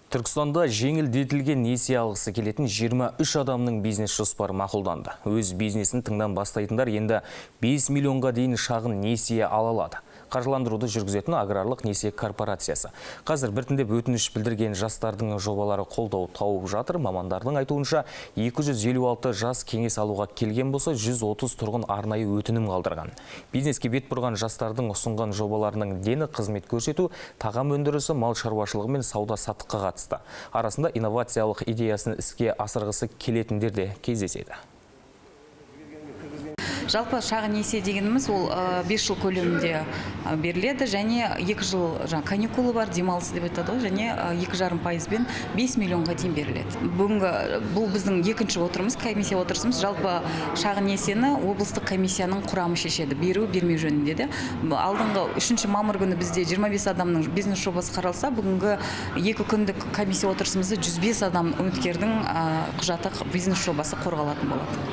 Түркістанда жеңілдетілген несие алғысы келетін 23 адамның бизнес жоспары мақұлданды. Өз бизнесін тыңнан бастайтындар енді 5 миллионға дейін шағын несие ала алады. Қаржыландыруды жүргізетін аграрлық несие корпорациясы. Қазір біртіндеп өтініш білдірген жастардың жобалары қолдау тауып жатыр. Мамандардың айтуынша 256 жас кеңес алуға келген болса, 130 тұрғын арнайы өтінім қалдырған. Бизнеске бет бұрған жастардың ұсынған жобаларының дені қызмет көрсету, тағам өндірісі, мал шаруашылығы мен сауда-саттыққа қатысты. Арасында инновациялық идеясын іске асырғысы келетіндер де кездеседі. Жалпы шағын несие дегеніміз ол 5 жыл көлемінде беріледі және 2 жыл каникулы бар, демалысы деп айтады ғой, және 2,5%-бен 5 миллионға дейін беріледі. Бүгінгі бұл біздің екінші отырымыз, комиссия отырысымыз. Жалпы шағын несиені облыстық комиссияның құрамы шешеді, беру бермеу жөнінде де. Алдыңғы 3 мамыр күні бізде 25 адамның бизнес жобасы қаралса, бүгінгі 2 күндік комиссия отырысымызда 105 адам үміткердің құжаты бизнес жобасы қорғалатын болады.